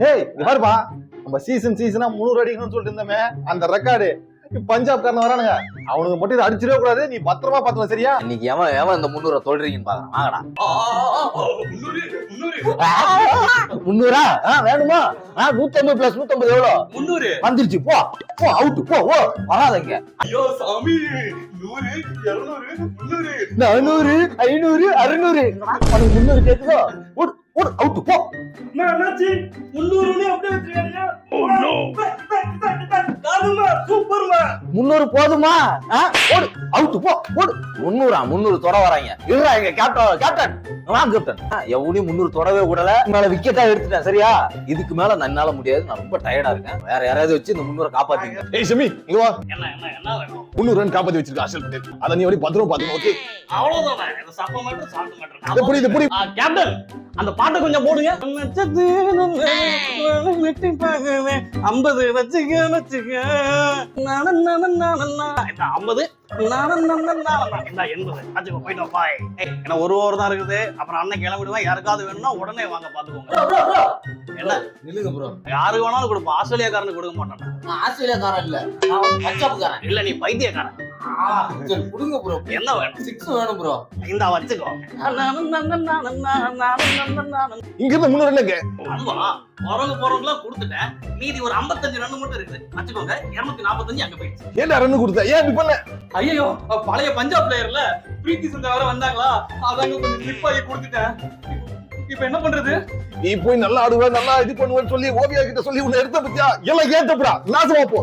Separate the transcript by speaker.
Speaker 1: ஏய் பாருப்பா, நம்ம சீசனா 300 அடிக்கணும்னு சொல்லிட்டு இருந்தோமே, அந்த ரெக்கார்டு பஞ்சாப் காரன் வரானுங்க. அவனுக்கு மட்டும் இதை அடிச்சிடவே கூடாது. நீ பத்திரமா பாத்துக்கலாம், சரியா?
Speaker 2: இன்னைக்கு எவன் இந்த 300 தொல்றீங்கன்னு பாக்கலாம். வாங்கடா. 300 வேணுமா? 150 பிளஸ் 150 எவ்வளவு? 300 வந்துருச்சு. போ போ, அவுட் போ. ஓ வராதங்க.
Speaker 3: ஐயோ சாமி, 100 200 300
Speaker 2: 400 500 600 உனக்கு 300 கேக்குதோ? ஓடு ஓடு, அவுட் போ.
Speaker 3: என்னாச்சு 300 அப்படியே வச்சிருக்காங்க. ஓ நோ, காதுமா சூப்பர்மா.
Speaker 2: 300 போதுமா? ஓடு அவுட் போ. ஓடு 300 தொட வராங்க. இருடா, எங்க கேப்டன் நான் கேப்டன். எவனையும் 300 தொடவே விடல. மேல விக்கெட்டா எடுத்துட்டேன், சரியா? இதுக்கு மேல என்னால முடியாது. நான் ரொம்ப டயர்டா இருக்கேன். வேற யாராவது வச்சு இந்த 300 காப்பாத்தீங்க.
Speaker 1: ஏய் ஷமி, இங்க வா.
Speaker 3: என்ன வேணும்?
Speaker 1: 300 ரன் காப்பாத்தி வச்சிருக்க ஆஷல் பட்டேல். அத நீ பத்திரமா பாத்துக்கோ, ஓகே?
Speaker 3: அவ்வளவுதான். இந்த சப்ப மட்டும் சாப்பிட மாட்டேன்.
Speaker 1: புரியுது.
Speaker 3: கேப்டன், அந்த பாட்டை கொஞ்சம் போடுங்க. 50 வச்சுக்க இந்த 50 இந்த 80 வச்சுக்கோ. போயிட்டோம் பாய். ஏன்னா ஒரு ஓவர் தான் இருக்குது. அப்புறம் அண்ணன் கிளம்பிடுவேன். யாருக்காவது வேணும்னா உடனே வாங்க பாத்துக்கோங்க. என்ன
Speaker 2: நில்லுங்க ப்ரோ.
Speaker 3: யாருக்கு வேணாலும் கொடுப்போம். ஆஸ்திரேலியாக்காரனுக்கு கொடுக்க மாட்டேன்.
Speaker 2: நான் ஆஸ்திரேலியாக்காரன் இல்ல, நான் வந்து பஞ்சாப்காரன்.
Speaker 3: இல்ல, நீ பைத்தியக்காரன்.
Speaker 2: சரி கொடுங்க ப்ரோ.
Speaker 3: என்ன வேணும்?
Speaker 2: 6 வேணும் ப்ரோ.
Speaker 3: இந்த வச்சுக்கோ.
Speaker 1: இங்க இருந்து 300 ரன்னுக்கு
Speaker 3: ஆமா, போறவங்கலாம் கொடுத்துட்டேன். மீதி ஒரு 55 ரன் மட்டும் இருக்குது. வச்சுக்கோங்க. 245 அங்க போயிடுச்சு.
Speaker 1: ஏன்டா ரன் கொடுத்த? ஏன் இப்படி பண்ண?
Speaker 3: ஐயோ, பழைய பஞ்சாப் பிளேயர்ல பிரீத்தி சிந்தா வேற வந்தாங்களா, அதாங்க கொஞ்சம் ஸ்லிப் ஆகி கொடுத்துட்டேன். இப்ப என்ன பண்றது?
Speaker 1: நீ போய் நல்லா ஆடுவ, நல்லா இது பண்ணுவேன்னு சொல்லி ஓவியா கிட்ட சொல்லி உன்னை எடுத்த பத்தியா? எல்லாம் ஏத்தப்படா, நாசமா போ.